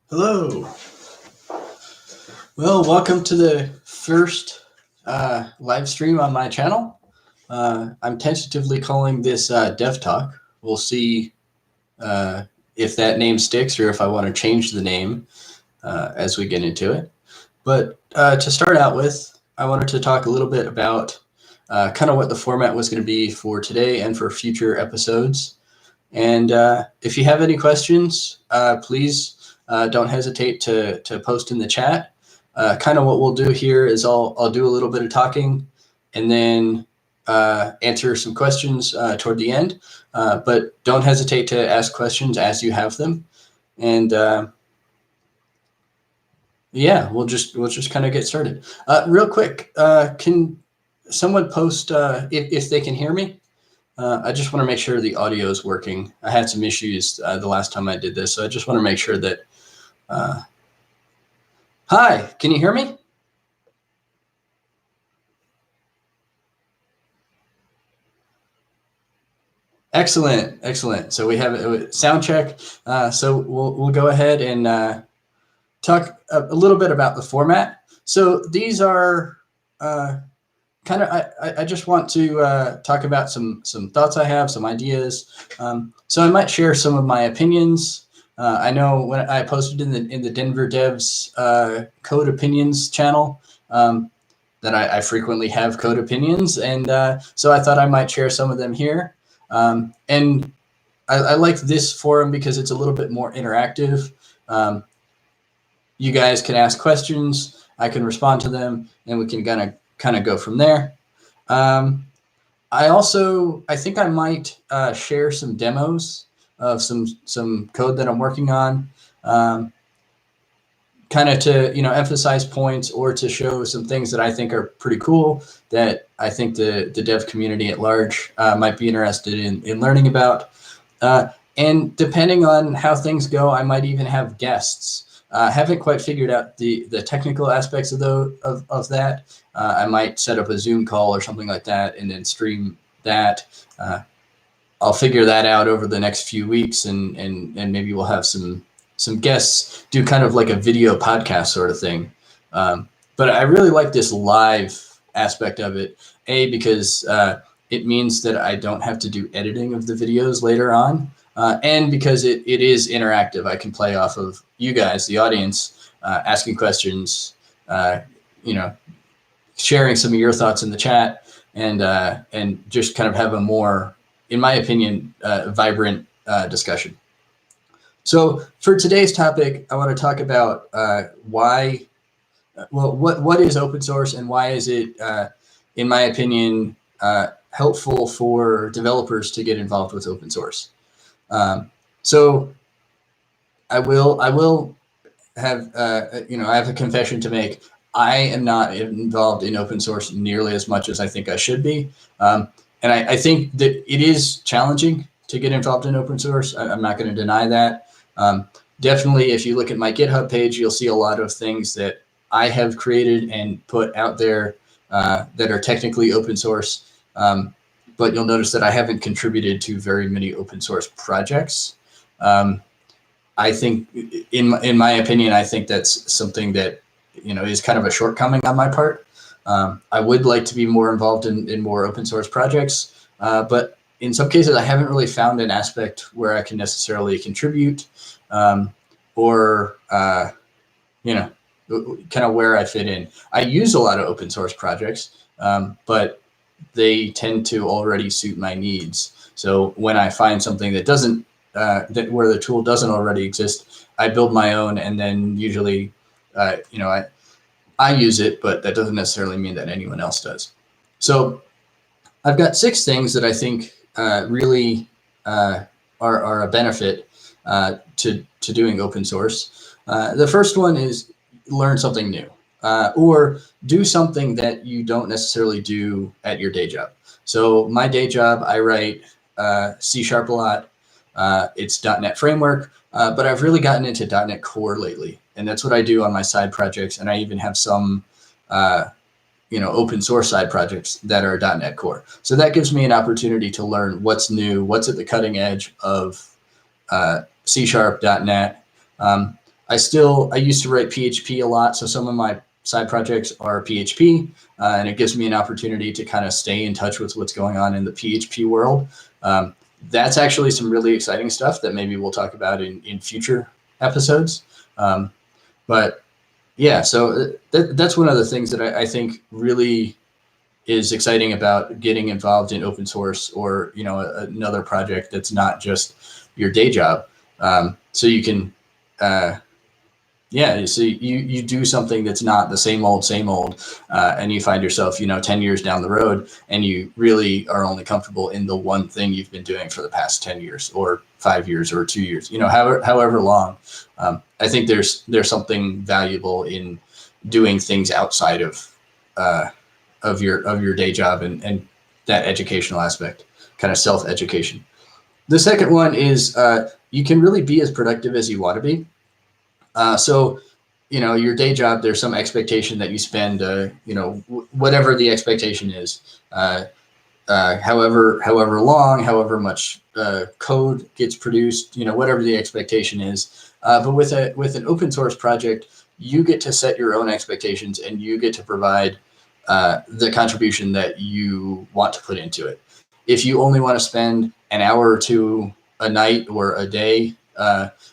Hello. Well, welcome to the first live stream on my channel. I'm tentatively calling this Dev Talk. We'll see if that name sticks or if I want to change the name as we get into it. But to start out with, I wanted to talk a little bit about kind of what the format was going to be for today and for future episodes. And if you have any questions, please don't hesitate to post in the chat. Kind of what we'll do here is I'll do a little bit of talking and then answer some questions toward the end. But don't hesitate to ask questions as you have them. And yeah, we'll just kind of get started. Real quick, can someone post if they can hear me? I just want to make sure the audio is working. I had some issues the last time I did this, so I just want to make sure that. Hi, can you hear me? Excellent, excellent. So we have a sound check. So we'll go ahead and talk a little bit about the format. So these are kind of, I just want to talk about some thoughts I have, some ideas. So I might share some of my opinions. I know when I posted in the Denver Devs Code Opinions channel that I frequently have code opinions, and so I thought I might share some of them here. And I like this forum because it's a little bit more interactive. You guys can ask questions, I can respond to them, and we can kind of go from there. I think I might share some demos of some code that I'm working on, kind of to emphasize points or to show some things that I think are pretty cool that I think the dev community at large might be interested in learning about. And depending on how things go, I might even have guests. Haven't quite figured out the technical aspects of that. I might set up a Zoom call or something like that and then stream that. I'll figure that out over the next few weeks, and maybe we'll have some guests do kind of like a video podcast sort of thing. But I really like this live aspect of it, because it means that I don't have to do editing of the videos later on, and because it is interactive. I can play off of you guys, the audience, asking questions, sharing some of your thoughts in the chat, and just kind of have a more, in my opinion, vibrant discussion. So for today's topic, I want to talk about what is open source and why is it, in my opinion, helpful for developers to get involved with open source. So I will have, I have a confession to make. I am not involved in open source nearly as much as I think I should be. And I think that it is challenging to get involved in open source. I'm not going to deny that. Definitely, if you look at my GitHub page, you'll see a lot of things that I have created and put out there that are technically open source. But you'll notice that I haven't contributed to very many open source projects. I think, in my opinion, I think that's something that is kind of a shortcoming on my part. I would like to be more involved in more open source projects, but in some cases, I haven't really found an aspect where I can necessarily contribute, or kind of where I fit in. I use a lot of open source projects, but they tend to already suit my needs. So when I find something that doesn't, where the tool doesn't already exist, I build my own, and then usually, I use it, but that doesn't necessarily mean that anyone else does. So I've got 6 things that I think really are a benefit to doing open source. The first one is learn something new, or do something that you don't necessarily do at your day job. So my day job, I write C# a lot. It's .NET Framework, but I've really gotten into .NET Core lately, and that's what I do on my side projects. And I even have some open source side projects that are .NET Core. So that gives me an opportunity to learn what's new, what's at the cutting edge of C#, .NET. I used to write PHP a lot, so some of my side projects are PHP, and it gives me an opportunity to kind of stay in touch with what's going on in the PHP world. That's actually some really exciting stuff that maybe we'll talk about in future episodes. But yeah, so that's one of the things that I think really is exciting about getting involved in open source, or another project that's not just your day job. So you can so you do something that's not the same old, and you find yourself 10 years down the road, and you really are only comfortable in the one thing you've been doing for the past 10 years or 5 years or 2 years, however long. I think there's something valuable in doing things outside of your day job, and that educational aspect, kind of self-education. The second one is you can really be as productive as you want to be. So, your day job, there's some expectation that you spend, whatever the expectation is, however long, however much code gets produced, whatever the expectation is. But with an open source project, you get to set your own expectations, and you get to provide the contribution that you want to put into it. If you only want to spend an hour or two a night or a day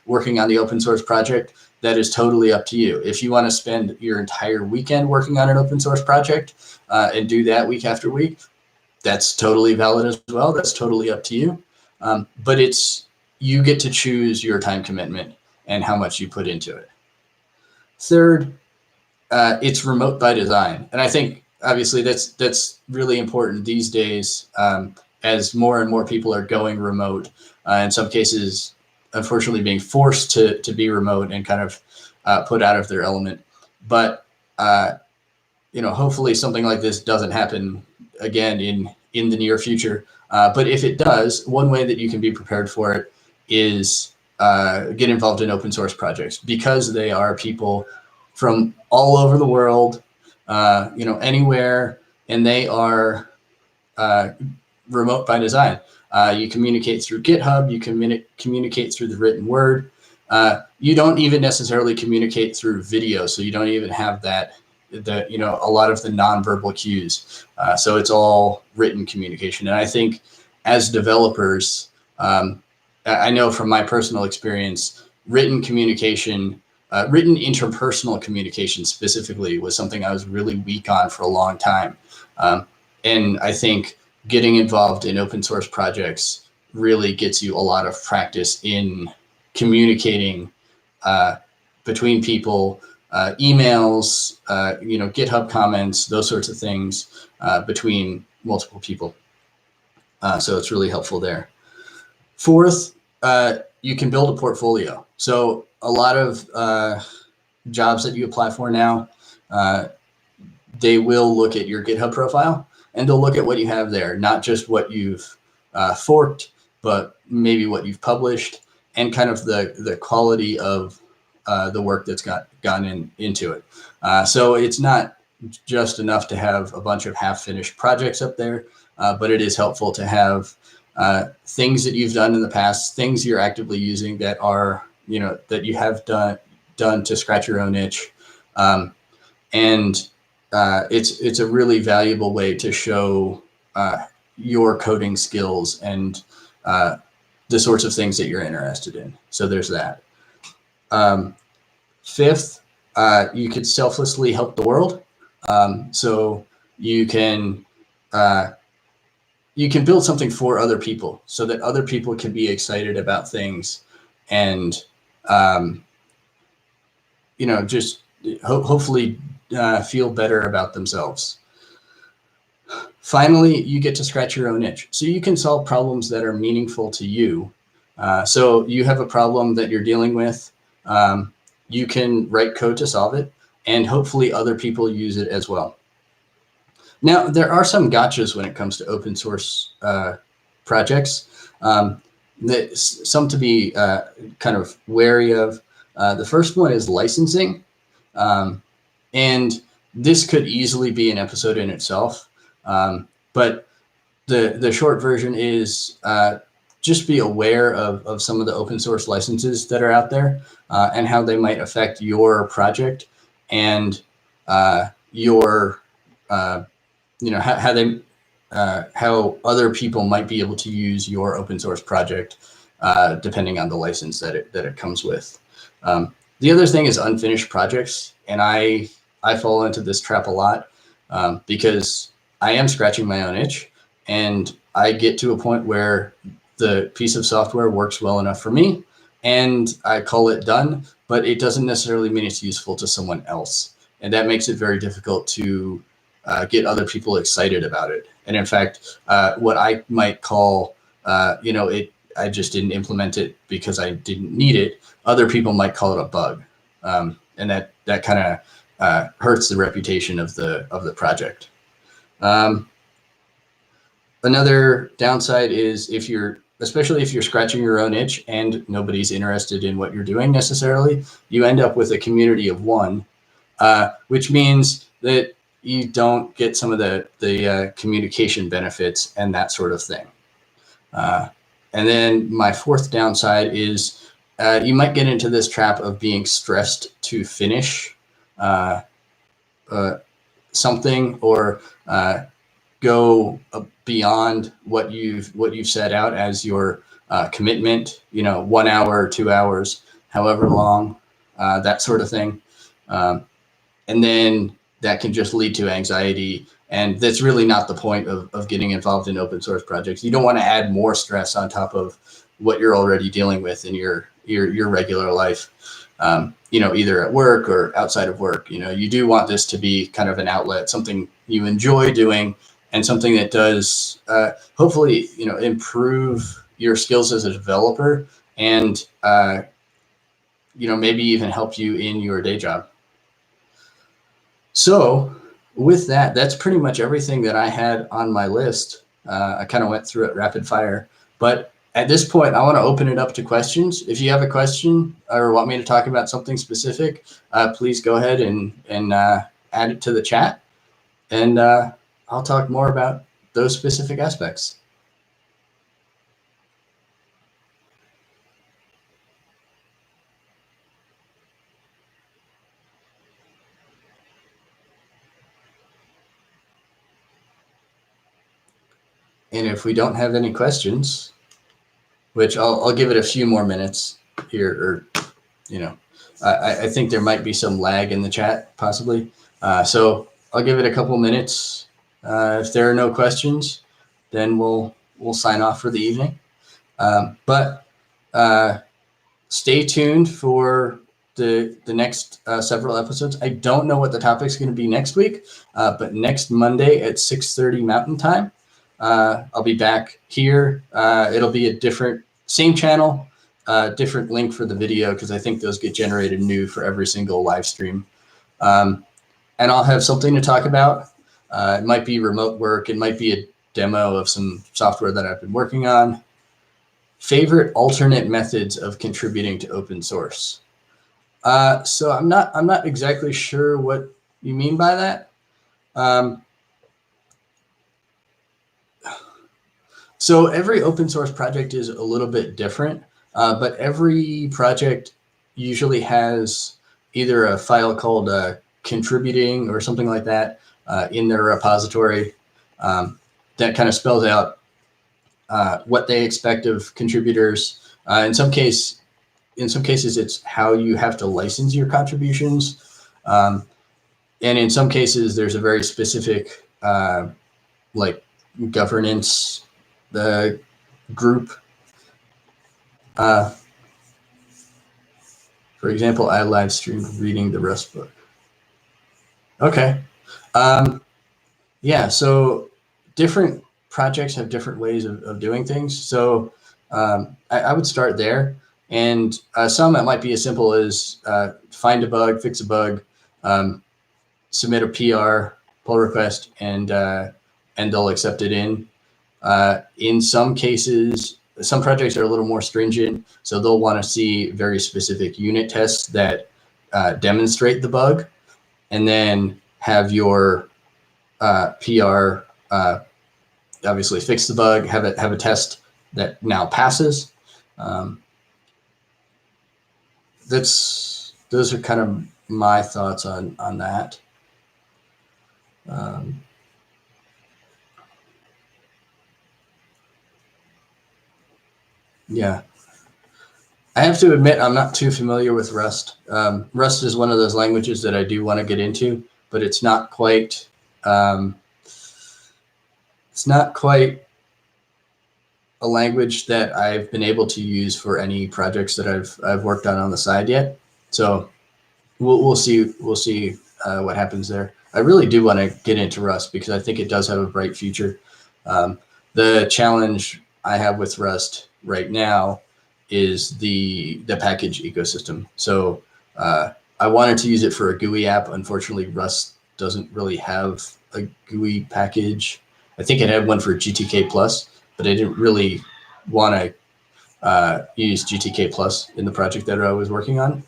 working on the open source project, that is totally up to you. If you want to spend your entire weekend working on an open source project and do that week after week, that's totally valid as well. That's totally up to you. But you get to choose your time commitment and how much you put into it. Third, it's remote by design. And I think obviously that's really important these days, as more and more people are going remote, in some cases, unfortunately being forced to be remote and kind of put out of their element. But hopefully something like this doesn't happen again in the near future. But if it does, one way that you can be prepared for it is get involved in open source projects, because they are people from all over the world, anywhere, and they are remote by design. You communicate through GitHub, you communicate through the written word. You don't even necessarily communicate through video, so you don't even have a lot of the nonverbal cues. So it's all written communication. And I think as developers, I know from my personal experience, written interpersonal communication specifically was something I was really weak on for a long time. And I think getting involved in open source projects really gets you a lot of practice in communicating between people, emails, GitHub comments, those sorts of things between multiple people. So it's really helpful there. Fourth, you can build a portfolio. So a lot of jobs that you apply for now, they will look at your GitHub profile, and they'll look at what you have there, not just what you've forked, but maybe what you've published, and kind of the quality of the work that's gone into it. So it's not just enough to have a bunch of half-finished projects up there, but it is helpful to have things that you've done in the past, things you're actively using that are, that you have done to scratch your own itch. And it's a really valuable way to show your coding skills and the sorts of things that you're interested in. So there's that. Fifth, you could selflessly help the world. So you can build something for other people, so that other people can be excited about things, and just hopefully feel better about themselves. Finally, you get to scratch your own itch. So you can solve problems that are meaningful to you. So you have a problem that you're dealing with. You can write code to solve it, and hopefully other people use it as well. Now, there are some gotchas when it comes to open source projects, some to be kind of wary of. The first one is licensing. And this could easily be an episode in itself. But the short version is just be aware of some of the open source licenses that are out there and how they might affect your project and your, how they, how other people might be able to use your open source project depending on the license that it comes with. The other thing is unfinished projects, and I fall into this trap a lot because I am scratching my own itch, and I get to a point where the piece of software works well enough for me, and I call it done, but it doesn't necessarily mean it's useful to someone else, and that makes it very difficult to get other people excited about it. And in fact, what I might call, I just didn't implement it because I didn't need it. Other people might call it a bug, and that kind of hurts the reputation of the project. Another downside is especially if you're scratching your own itch and nobody's interested in what you're doing necessarily, you end up with a community of one, which means that you don't get some of the communication benefits and that sort of thing. And then my fourth downside is you might get into this trap of being stressed to finish something or go beyond what you've set out as your commitment. 1 hour, 2 hours, however long, that sort of thing, and then that can just lead to anxiety. And that's really not the point of getting involved in open source projects. You don't want to add more stress on top of what you're already dealing with in your regular life, either at work or outside of work. You do want this to be kind of an outlet, something you enjoy doing, and something that does hopefully, improve your skills as a developer and, maybe even help you in your day job. So with that, that's pretty much everything that I had on my list. I kind of went through it rapid fire, but at this point, I want to open it up to questions. If you have a question or want me to talk about something specific, please go ahead and add it to the chat, and I'll talk more about those specific aspects. And if we don't have any questions, which I'll give it a few more minutes here, or, I think there might be some lag in the chat possibly. So I'll give it a couple minutes. If there are no questions, then we'll sign off for the evening. But stay tuned for the next several episodes. I don't know what the topic's going to be next week, but next Monday at 6:30 Mountain Time, I'll be back here. It'll be a same channel, different link for the video, because I think those get generated new for every single live stream. And I'll have something to talk about. It might be remote work. It might be a demo of some software that I've been working on. Favorite alternate methods of contributing to open source. So I'm not exactly sure what you mean by that. So every open source project is a little bit different, but every project usually has either a file called contributing or something like that in their repository that kind of spells out what they expect of contributors. In some cases, it's how you have to license your contributions. And in some cases, there's a very specific like governance group. For example, I live streamed reading the Rust book. Okay. Yeah, so different projects have different ways of doing things. So I would start there. And some that might be as simple as find a bug, fix a bug, submit a PR, pull request, and they'll accept it in. In some cases, some projects are a little more stringent, so they'll want to see very specific unit tests that demonstrate the bug, and then have your PR obviously fix the bug, have a test that now passes. Those are kind of my thoughts on that. Yeah, I have to admit I'm not too familiar with Rust. Rust is one of those languages that I do want to get into, but it's not quite a language that I've been able to use for any projects that I've worked on the side yet. So we'll see what happens there. I really do want to get into Rust because I think it does have a bright future. The challenge I have with Rust right now is the package ecosystem. So I wanted to use it for a GUI app. Unfortunately, Rust doesn't really have a GUI package. I think it had one for GTK Plus, but I didn't really want to use GTK Plus in the project that I was working on.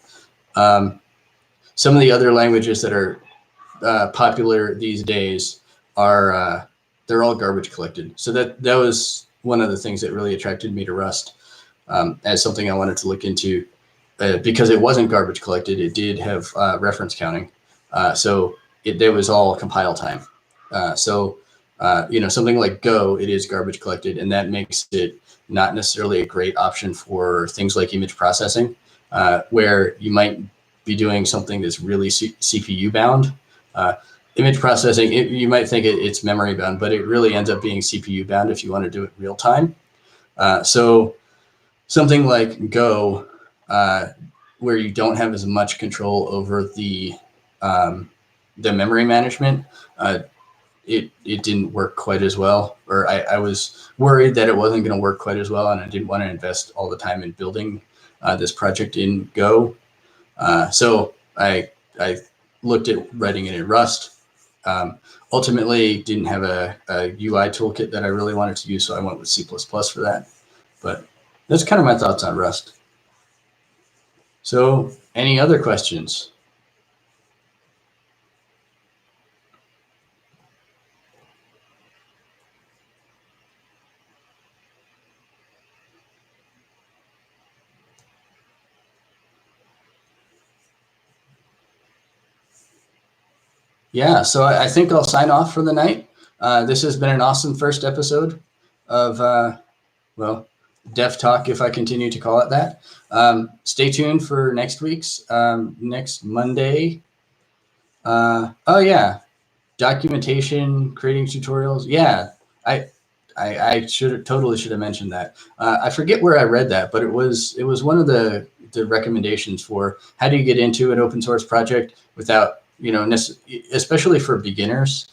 Some of the other languages that are popular these days are they're all garbage collected. So that was one of the things that really attracted me to Rust as something I wanted to look into because it wasn't garbage collected. It did have reference counting. So there was all compile time. Something like Go, it is garbage collected, and that makes it not necessarily a great option for things like image processing, where you might be doing something that's really CPU bound. Image processing, you might think it's memory bound, but it really ends up being CPU bound if you want to do it real time. So something like Go, where you don't have as much control over the memory management, it didn't work quite as well, or I was worried that it wasn't going to work quite as well, and I didn't want to invest all the time in building this project in Go. So I looked at writing it in Rust. Ultimately, didn't have a UI toolkit that I really wanted to use, so I went with C++ for that. But that's kind of my thoughts on Rust. So, any other questions? Yeah, so I think I'll sign off for the night. This has been an awesome first episode of, Dev Talk, if I continue to call it that. Stay tuned for next week's, next Monday. Documentation, creating tutorials. Yeah, I should have mentioned that. I forget where I read that, but it was one of the recommendations for how do you get into an open source project without, especially for beginners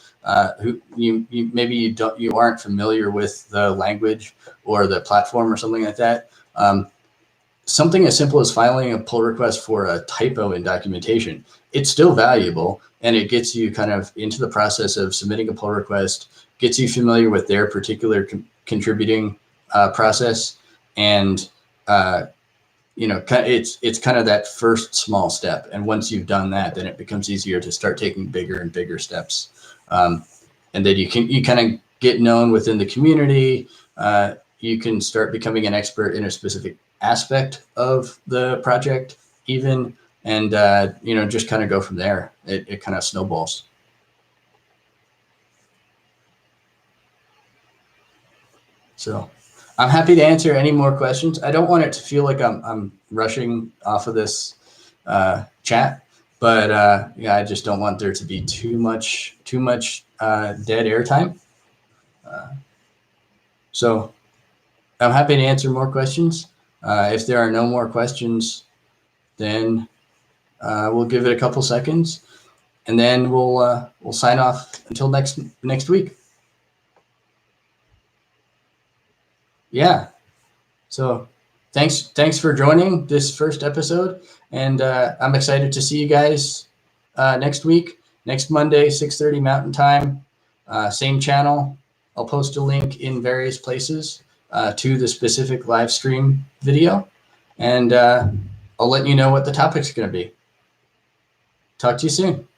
who you aren't familiar with the language or the platform or something like that. Something as simple as filing a pull request for a typo in documentation, it's still valuable, and it gets you kind of into the process of submitting a pull request, gets you familiar with their particular contributing process, and it's kind of that first small step. And once you've done that, then it becomes easier to start taking bigger and bigger steps, and then you kind of get known within the community. You can start becoming an expert in a specific aspect of the project even, and just kind of go from there. It kind of snowballs. So I'm happy to answer any more questions. I don't want it to feel like I'm rushing off of this chat, but I just don't want there to be too much dead air time. So I'm happy to answer more questions. If there are no more questions, then we'll give it a couple seconds, and then we'll sign off until next week. Yeah. So thanks for joining this first episode, and I'm excited to see you guys next week, next Monday, 6:30 Mountain Time, same channel. I'll post a link in various places to the specific live stream video, and I'll let you know what the topic's going to be. Talk to you soon.